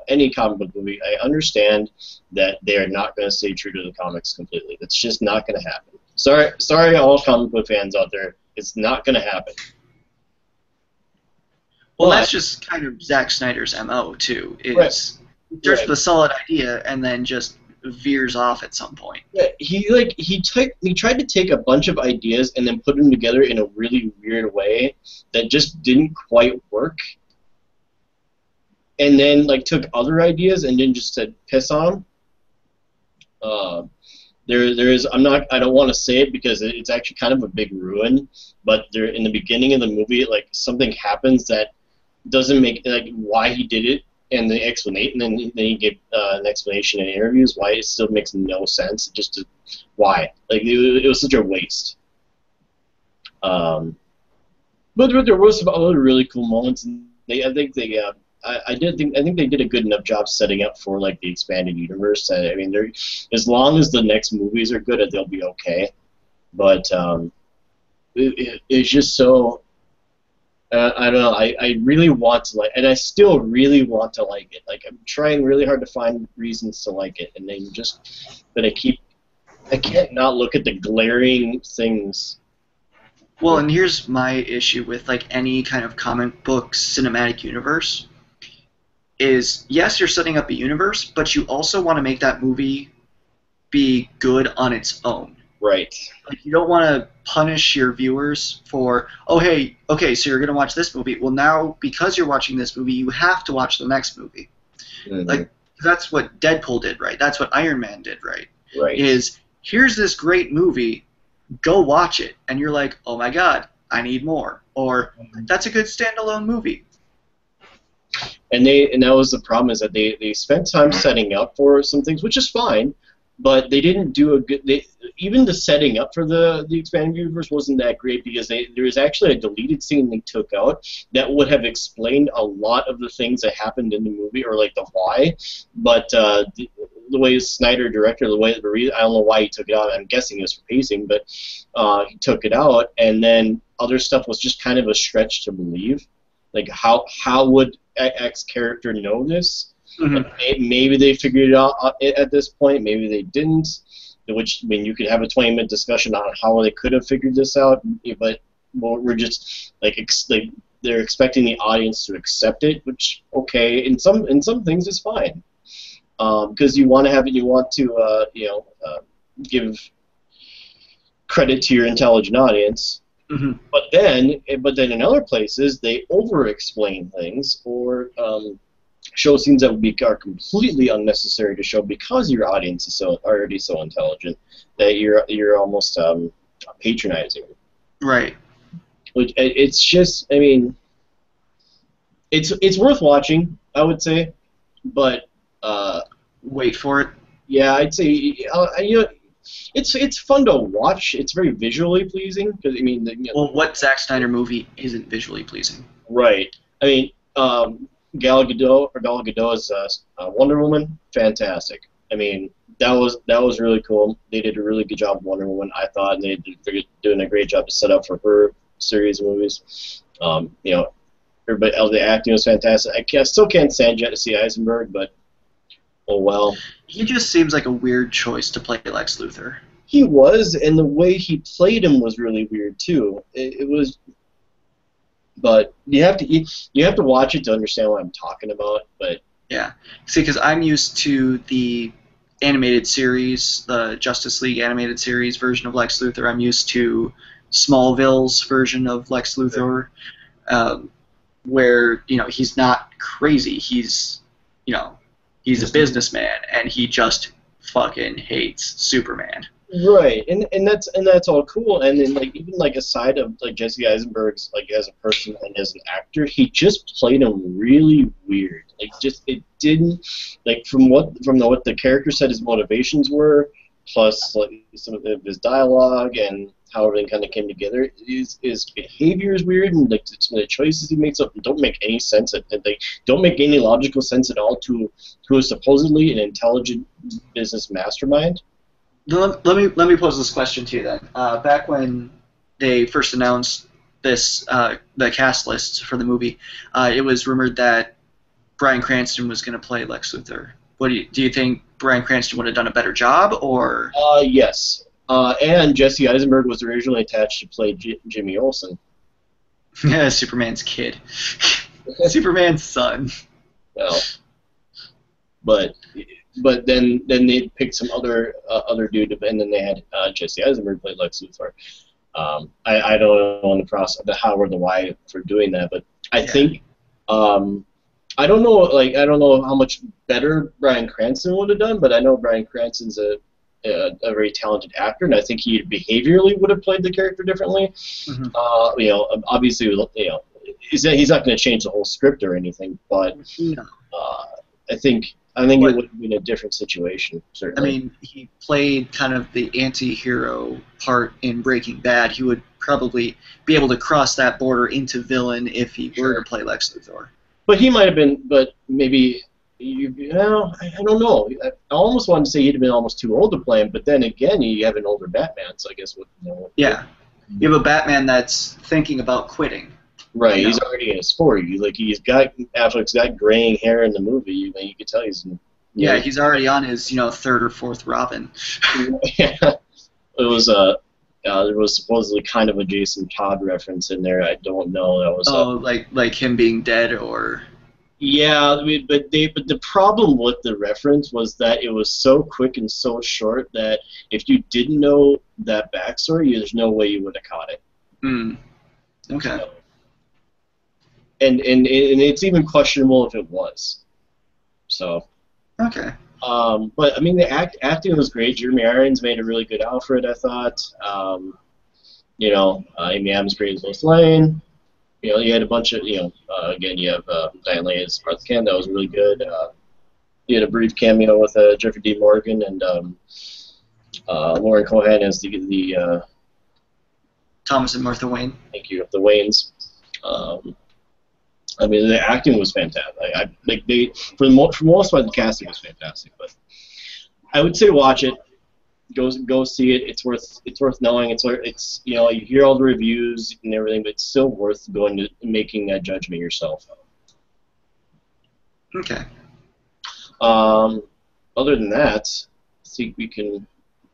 any comic book movie, I understand that they are not going to stay true to the comics completely. That's just not going to happen. Sorry, all comic book fans out there. It's not going to happen. Well, that's just kind of Zack Snyder's MO too. It's starts with a solid idea and then just veers off at some point. Yeah, he tried to take a bunch of ideas and then put them together in a really weird way that just didn't quite work. And then took other ideas and then just said piss on them. I don't want to say it because it's actually kind of a big ruin, but there in the beginning of the movie something happens that doesn't make why he did it. And the explanation, and then he gave an explanation in interviews why it still makes no sense. Why? It was such a waste. But there was some other really cool moments, and I think they did a good enough job setting up for the expanded universe. I mean, as long as the next movies are good, they'll be okay. But it's just so. I don't know. I really want to and I still really want to like it. I'm trying really hard to find reasons to like it, and then but I can't not look at the glaring things. Well, and here's my issue with any kind of comic book cinematic universe is yes, you're setting up a universe, but you also want to make that movie be good on its own. Right. You don't want to punish your viewers for, oh, hey, okay, so you're going to watch this movie. Well, now, because you're watching this movie, you have to watch the next movie. Mm-hmm. That's what Deadpool did, right? That's what Iron Man did, right? Right. Is, here's this great movie, go watch it. And you're like, oh, my God, I need more. Or, that's a good standalone movie. And that was the problem, is that they spent time setting up for some things, which is fine. But they didn't do a good. Even the setting up for the expanded universe wasn't that great, because there was actually a deleted scene they took out that would have explained a lot of the things that happened in the movie, or the why. But the way Snyder directed, I don't know why he took it out. I'm guessing it was for pacing, but he took it out, and then other stuff was just kind of a stretch to believe. How would X character know this? Mm-hmm. Maybe they figured it out at this point. Maybe they didn't. You could have a 20-minute discussion on how they could have figured this out. But we're just they're expecting the audience to accept it, which okay. In some things it's fine, because you want to give credit to your intelligent audience. Mm-hmm. But then in other places they over-explain things, or show scenes that are completely unnecessary to show because your audience is already so intelligent that you're almost patronizing. Right. It's just, I mean, it's worth watching, I would say, but wait for it. Yeah, I'd say it's fun to watch. It's very visually pleasing, because I mean, well, what Zack Snyder movie isn't visually pleasing? Right. I mean, Gal Gadot's Wonder Woman, fantastic. I mean, that was really cool. They did a really good job of Wonder Woman, I thought, and they're doing a great job to set up for her series of movies. Everybody else, the acting was fantastic. I still can't stand Jesse Eisenberg, but oh well. He just seems like a weird choice to play Lex Luthor. He was, and the way he played him was really weird too. It was. But you have to watch it to understand what I'm talking about. But yeah, see, because I'm used to the animated series, the Justice League animated series version of Lex Luthor. I'm used to Smallville's version of Lex Luthor, where he's not crazy. He's he's a businessman and he just fucking hates Superman. Right, and that's all cool. And then even aside of Jesse Eisenberg's as a person and as an actor, he just played him really weird. It didn't from what the character said his motivations were, plus some of his dialogue and how everything kind of came together. His behavior is weird, and some of the choices he makes don't make any sense. They don't make any logical sense at all to a supposedly an intelligent business mastermind. Let me pose this question to you then. Back when they first announced this, the cast lists for the movie, it was rumored that Bryan Cranston was going to play Lex Luthor. Do you think Bryan Cranston would have done a better job, or? Yes. And Jesse Eisenberg was originally attached to play Jimmy Olsen. Superman's kid. Superman's son. Well, but then they picked some other dude, and then they had Jesse Eisenberg play Lex Luthor. I don't know the process, the how or the why for doing that, but I think I don't know how much better Bryan Cranston would have done, but I know Bryan Cranston's a very talented actor, and I think he behaviorally would have played the character differently. Mm-hmm. Obviously, he's not going to change the whole script or anything, but I think it would have been a different situation, certainly. I mean, he played kind of the anti-hero part in Breaking Bad. He would probably be able to cross that border into villain if he were to play Lex Luthor. But he might have been, but maybe, I don't know. I almost wanted to say he'd have been almost too old to play him, but then again, you have an older Batman, so I guess Yeah. You have a Batman that's thinking about quitting. Right, he's already in his 40s. Affleck's got graying hair in the movie. You can tell he's. Yeah, he's already on his third or fourth Robin. Yeah, there was supposedly kind of a Jason Todd reference in there. I don't know. That was. Like him being dead, or. Yeah, but the problem with the reference was that it was so quick and so short that if you didn't know that backstory, there's no way you would have caught it. Okay. And it's even questionable if it was. So. Okay. But I mean, the acting was great. Jeremy Irons made a really good Alfred, I thought. Amy Adams great as Lois Lane. You had a bunch of again, you have Diane Lane as Martha Kent. That was really good. You had a brief cameo with Jeffrey D. Morgan and Lauren Cohan as the Thomas and Martha Wayne. Thank you, the Waynes. I mean, the acting was fantastic. For the most part, the casting was fantastic. But I would say watch it. Go see it. It's worth knowing. It's you hear all the reviews and everything, but it's still worth going to making that judgment yourself. Okay. Other than that, I think we can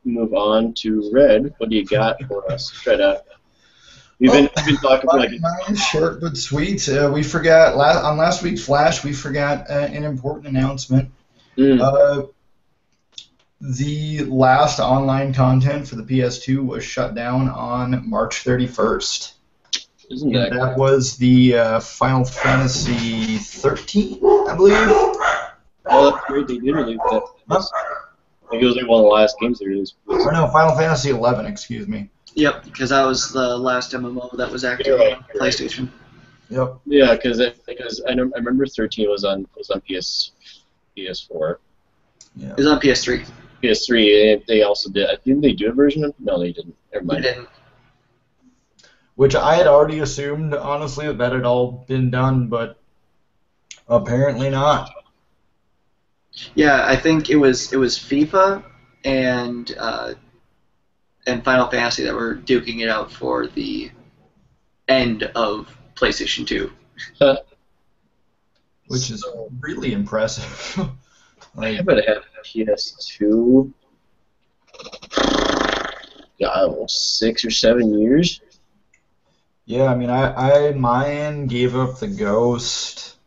move on to Red. What do you got for us? Try to. We've been talking for mine, short but sweet. We forgot on last week's Flash. We forgot an important announcement. The last online content for the PS2 was shut down on March 31st. That was the Final Fantasy 13, I believe. Oh, that's great. They did release that. I think it was one of the last games they released. Or no, Final Fantasy 11, excuse me. Yep, because that was the last MMO that was active on PlayStation. Yep. Yeah, because I remember 13 was on PS4. Yeah. It was on PS3. PS3, and they also did. Didn't they do a version of? No, they didn't. Never mind. They didn't. Which I had already assumed, honestly, that had all been done, but apparently not. Yeah, I think it was FIFA and Final Fantasy that were duking it out for the end of PlayStation 2. Which is really impressive. I haven't had a PS2 almost 6 or 7 years. Yeah, I mean, mine gave up the Ghost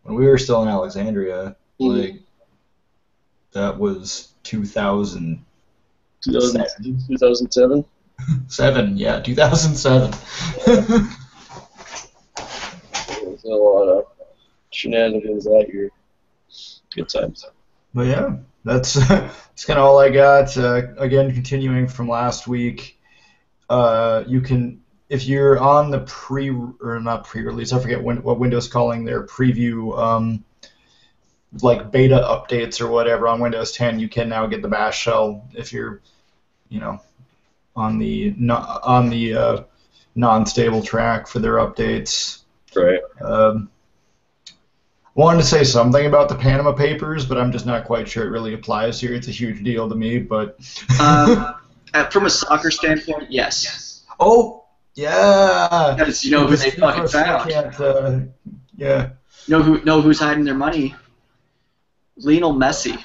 when we were still in Alexandria. Like, that was 2007. 2007? 2007. There's a lot of shenanigans that year. Good times. But yeah, that's kind of all I got. Again, continuing from last week, you can, if you're on the not pre-release, I forget what Windows calling their preview, like beta updates or whatever on Windows 10, you can now get the bash shell if you're, on the non-stable track for their updates. Right. Wanted to say something about the Panama Papers, but I'm just not quite sure it really applies here. It's a huge deal to me, but... From a soccer standpoint, yes. Oh, yeah! Because you know who they fucking found. Yeah. Know who's hiding their money? Lionel Messi.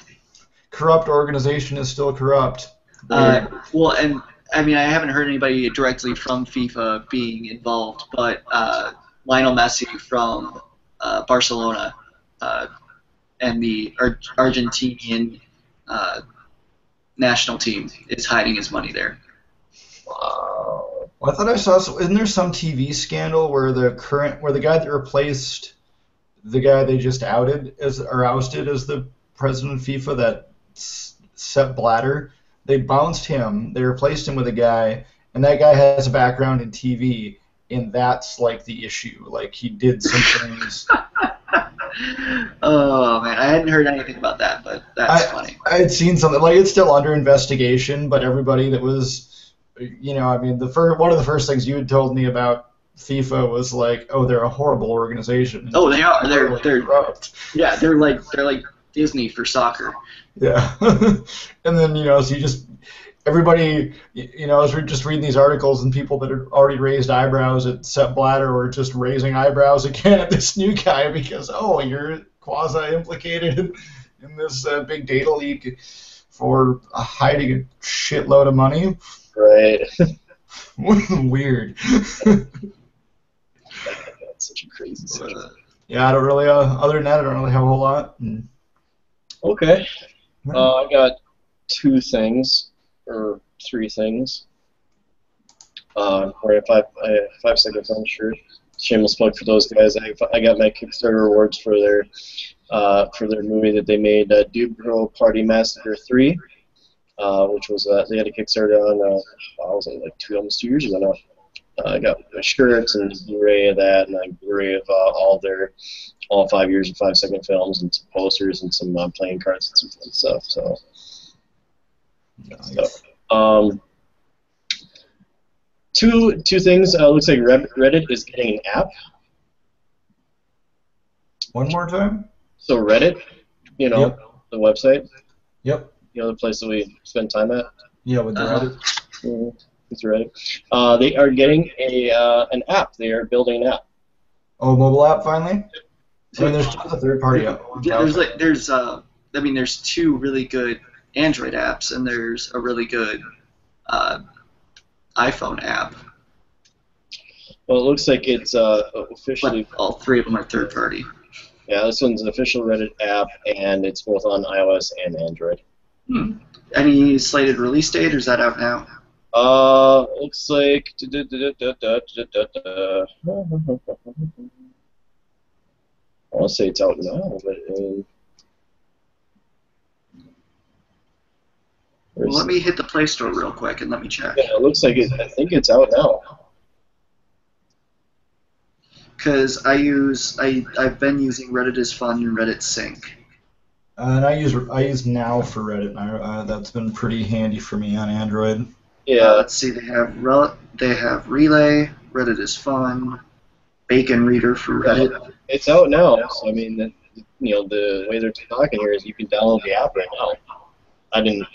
Corrupt organization is still corrupt. Well, and I mean, I haven't heard anybody directly from FIFA being involved, but Lionel Messi from Barcelona and the Argentinian national team is hiding his money there. Wow. Well, I thought I saw. Isn't there some TV scandal where the guy that replaced the guy they just ousted as the president of FIFA, that Sepp Blatter? They bounced him. They replaced him with a guy, and that guy has a background in TV, and that's like the issue. Like he did some things. Oh man, I hadn't heard anything about that, but that's funny. I had seen something like it's still under investigation, but everybody that was, I mean, one of the first things you had told me about FIFA was like, oh, they're a horrible organization. Oh, they are. They're corrupt. Yeah, they're like Disney for soccer. Yeah, and then so you just everybody as we're just reading these articles and people that had already raised eyebrows at Sepp Blatter were just raising eyebrows again at this new guy because you're quasi implicated in this big data leak for hiding a shitload of money. Right. Weird. That's such a crazy situation. Yeah, I don't really. Other than that, I don't really have a whole lot. Okay. I got 2 things, or 3 things. Or 5 seconds, I'm sure. Shameless plug for those guys. I got my Kickstarter rewards for their movie that they made, Dude Bro Party Massacre 3, which was they had a Kickstarter on. I was like almost 2 years ago now. I got shirts and Blu-ray of that, and a Blu-ray of all 5 years of 5-second films, and some posters and some playing cards and some fun stuff. So, nice. Two things. Looks like Reddit is getting an app. One more time. So Reddit, Yep. The website. Yep. The place that we spend time at. Yeah, with the Reddit. Mm-hmm. It's Reddit. They are getting an app. They are building an app. Oh, mobile app finally. I mean, there's a third-party app. Yeah, there's 2 really good Android apps, and there's a really good iPhone app. Well, it looks like it's officially. But all 3 of them are third-party. Yeah, this one's an official Reddit app, and it's both on iOS and Android. Any slated release date, or is that out now? Looks like. I want to say it's out now, but. Well, let me hit the Play Store real quick and let me check. Yeah, it looks like I think it's out now. Because I've been using Reddit is Fun and Reddit Sync. And I use Now for Reddit. And that's been pretty handy for me on Android. Yeah. Let's see. They have Relay. Reddit is Fun. Bacon Reader for Reddit. It's out now. So I mean, the way they're talking here is you can download the app right now. I didn't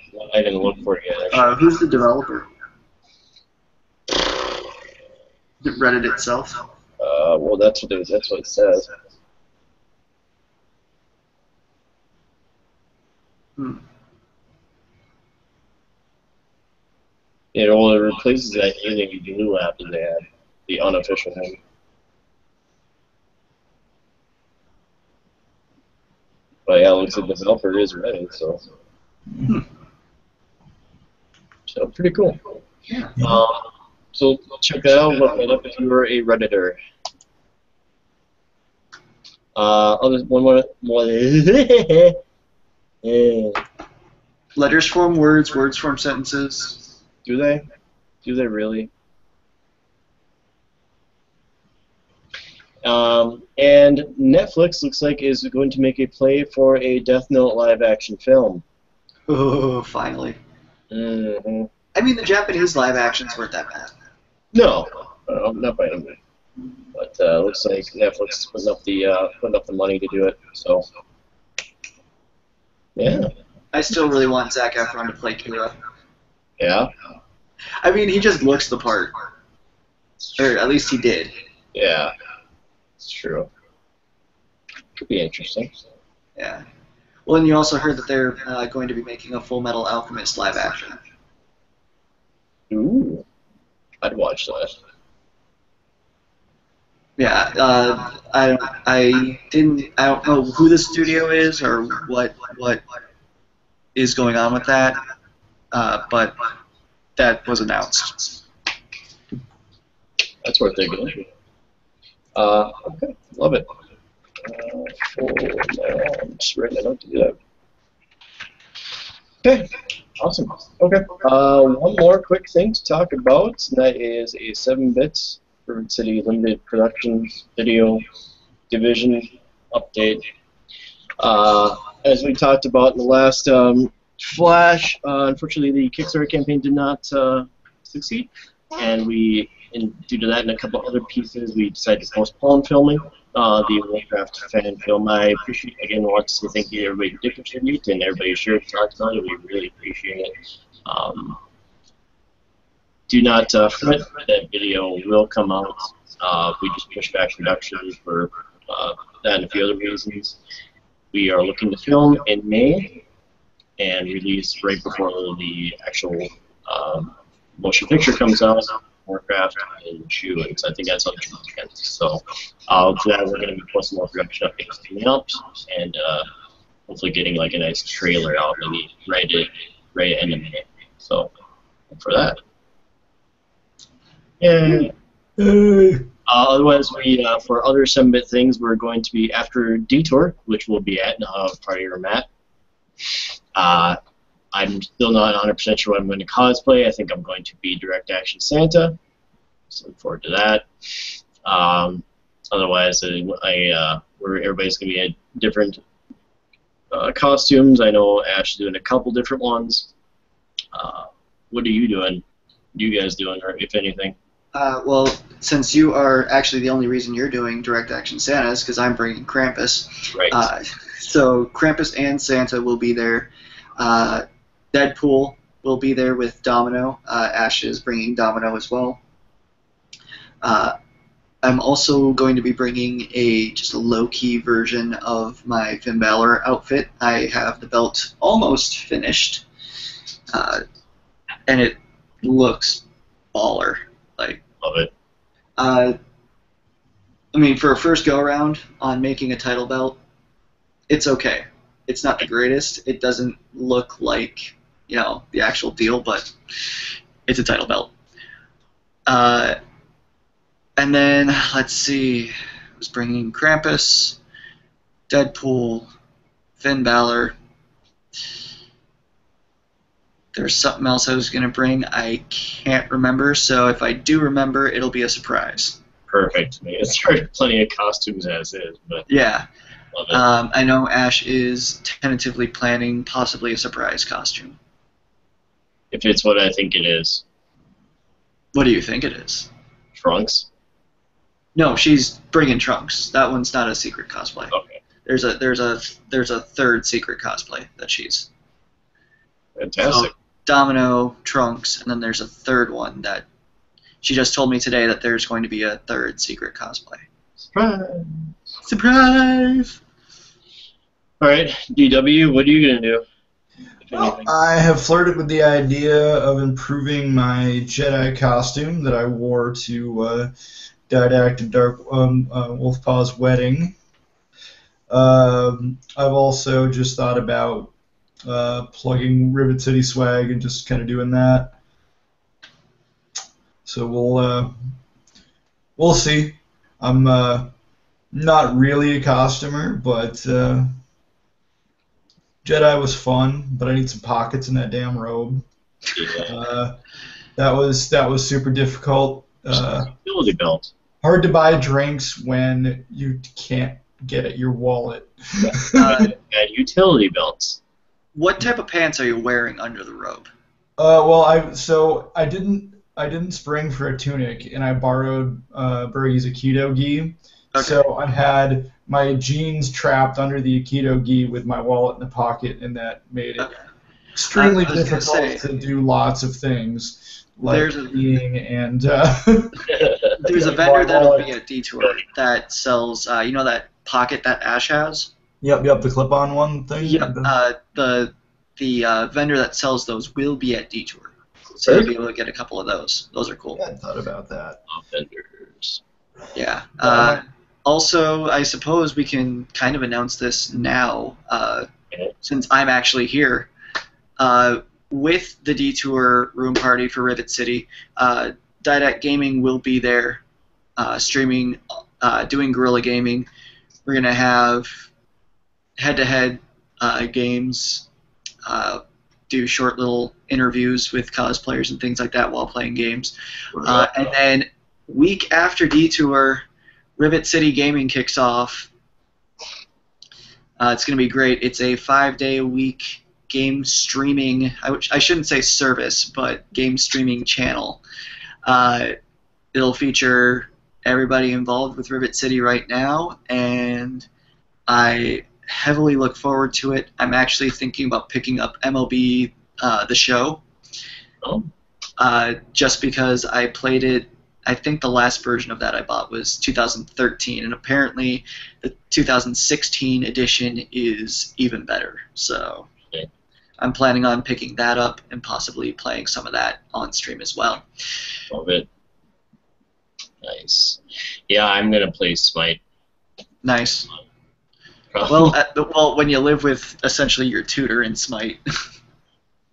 look for it yet. Who's the developer? Reddit itself. Well, that's what it says. It replaces that using the new app that they had, the unofficial one. But yeah, it looks like the developer is Reddit, so. pretty cool. Yeah. So check that out. Look that up if you are a Redditor. One more. Letters form words, words form sentences. Do they? Do they really? And Netflix looks like is going to make a play for a Death Note live-action film. Oh, finally. Mm-hmm. I mean, the Japanese live actions weren't that bad. No, not by any means. But looks like Netflix is putting up the money to do it. So, yeah. I still really want Zac Efron to play Kira. Yeah. I mean, he just looks the part, or at least he did. Yeah. It's true. Could be interesting. Yeah. Well, and you also heard that they're going to be making a Full Metal Alchemist live action. Ooh. I'd watch that. Yeah. I don't know who the studio is or what is going on with that, but that was announced. That's worth digging into. Okay, love it. I'm just writing it out to do that. Okay, awesome. Okay, one more quick thing to talk about, and that is a 7-bit Rivet City Limited Productions video division update. As we talked about in the last Flash, unfortunately the Kickstarter campaign did not succeed, and due to that and a couple other pieces, we decided to postpone filming the Warcraft fan film. I appreciate, again, want to say thank you to everybody who did contribute and everybody who shared talked about it. We really appreciate it. Do not fret, that video will come out. We just pushed back production for that and a few other reasons. We are looking to film in May and release right before the actual motion picture comes out. Warcraft in June, so I think that's on June 10th. So for that, we're going to be posting more production updates coming up, and hopefully getting like a nice trailer out maybe right at end of May. So for that. Yeah. Otherwise, we for other 7-bit things, we're going to be after Detour, which we'll be at Party or Matt. I'm still not 100% sure what I'm going to cosplay. I think I'm going to be Direct Action Santa. So look forward to that. Otherwise, everybody's going to be in different costumes. I know Ash is doing a couple different ones. What are you doing? What are you guys doing, or if anything? Well, since you are actually the only reason you're doing Direct Action Santa is because I'm bringing Krampus. Right. So Krampus and Santa will be there. Deadpool will be there with Domino. Ash is bringing Domino as well. I'm also going to be bringing just a low-key version of my Finn Balor outfit. I have the belt almost finished, and it looks baller. Love it. I mean, for a first go-around on making a title belt, it's okay. It's not the greatest. It doesn't look like, the actual deal, but it's a title belt. And then, let's see, I was bringing Krampus, Deadpool, Finn Balor. There's something else I was going to bring. I can't remember, so if I do remember, it'll be a surprise. Perfect. I mean, it's already plenty of costumes as is, but yeah. Love it. I know Ash is tentatively planning possibly a surprise costume. If it's what I think it is. What do you think it is? Trunks? No, she's bringing Trunks. That one's not a secret cosplay. Okay. There's a third secret cosplay that she's. Fantastic. So, Domino, Trunks, and then there's a third one that she just told me today that there's going to be a third secret cosplay. Surprise! Surprise! All right, DW, what are you gonna do? Well, I have flirted with the idea of improving my Jedi costume that I wore to Didactic Dark Wolfpaw's wedding. I've also just thought about plugging Rivet City swag and just kind of doing that. So we'll see. I'm not really a costumer, but Jedi was fun. But I need some pockets in that damn robe. Yeah. That was super difficult. Utility belt. Hard to buy drinks when you can't get at your wallet. And utility belts. What type of pants are you wearing under the robe? Well, I didn't spring for a tunic, and I borrowed Bergie's Aikido gi. Okay. So I had my jeans trapped under the Aikido gi with my wallet in the pocket, and that made it extremely difficult to do lots of things like skiing and. There's a vendor that'll be at Detour that sells, you know, that pocket that Ash has. Yep, the clip-on one thing. Yep. The vendor that sells those will be at Detour, so you'll be able to get a couple of those. Those are cool. Yeah, I thought about that. Vendors. Yeah. Also, I suppose we can kind of announce this now, since I'm actually here. With the Detour room party for Rivet City, Didact Gaming will be there, streaming, doing guerrilla gaming. We're gonna have head-to-head games, do short little interviews with cosplayers and things like that while playing games. And then week after Detour, Rivet City Gaming kicks off. It's going to be great. It's a 5-day-a-week game streaming, I shouldn't say service, but game streaming channel. It'll feature everybody involved with Rivet City right now, and I heavily look forward to it. I'm actually thinking about picking up MLB The Show, just because I played it. I think the last version of that I bought was 2013, and apparently the 2016 edition is even better. So I'm planning on picking that up and possibly playing some of that on stream as well. Love it. Nice. Yeah, I'm going to play Smite. Nice. Well, when you live with essentially your tutor in Smite.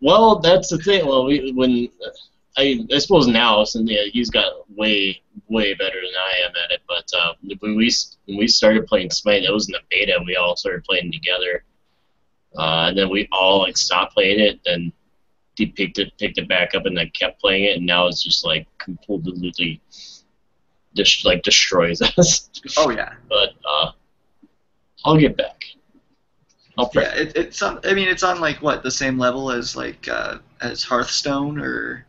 Well, that's the thing. Well, I suppose now, since he's got way better than I am at it. But when we started playing Smite, that was in the beta. We all started playing together, and then we all stopped playing it. Then he picked it back up, and then kept playing it. And now it's just completely destroys us. Oh yeah. But I'll get back. I'll pray. Yeah, it's on. I mean, it's on what, the same level as as Hearthstone, or.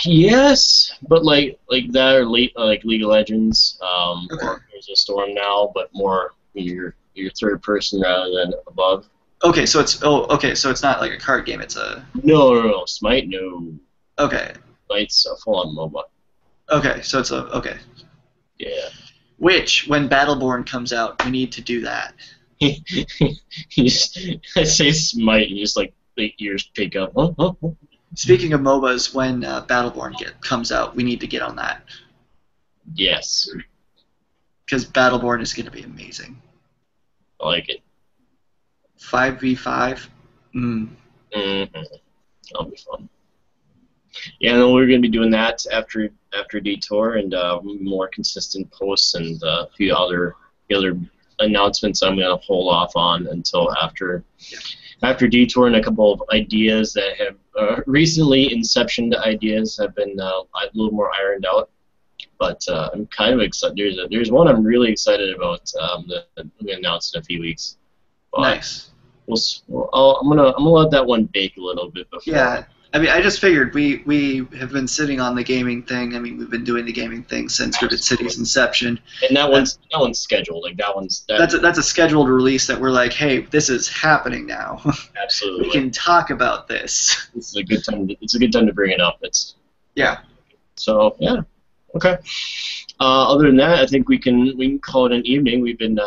Yes, but like that or League of Legends, or Here's a Storm now, but more you're third person rather than above. Okay, so it's it's not like a card game. It's a no Smite, no. Okay. Smite's a full-on MOBA. Okay, so it's okay. Yeah. Which, when Battleborn comes out, we need to do that. I say Smite, and just the ears pick up. Huh? Speaking of MOBAs, when Battleborn comes out, we need to get on that. Yes. Because Battleborn is going to be amazing. I like it. 5v5? That'll be fun. Yeah, no, we're going to be doing that after Detour, and more consistent posts and a few other announcements I'm going to hold off on until after Detour, and a couple of ideas that have recently inceptioned ideas have been a little more ironed out. But I'm kind of excited. There's one I'm really excited about that we announced in a few weeks. But nice. I'm gonna let that one bake a little bit before. Yeah. I mean, I just figured we have been sitting on the gaming thing. I mean, we've been doing the gaming thing since Rivet City's inception. And that one's scheduled. That's a scheduled release that we're like, hey, this is happening now. Absolutely. We can talk about this. It's a good time. It's a good time to bring it up. Yeah. So yeah. Okay. Other than that, I think we can call it an evening. We've been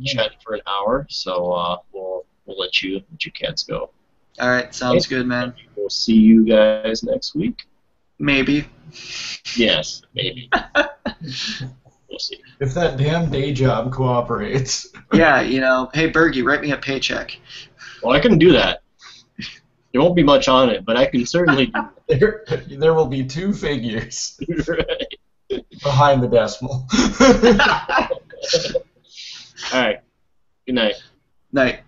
chatting for an hour, so we'll let you cats go. All right, sounds good, man. We'll see you guys next week. Maybe. Yes, maybe. We'll see. If that damn day job cooperates. Yeah, hey, Bergie, write me a paycheck. Well, I can do that. There won't be much on it, but I can certainly do There will be 2 figures right. behind the decimal. All right. Good night. Night.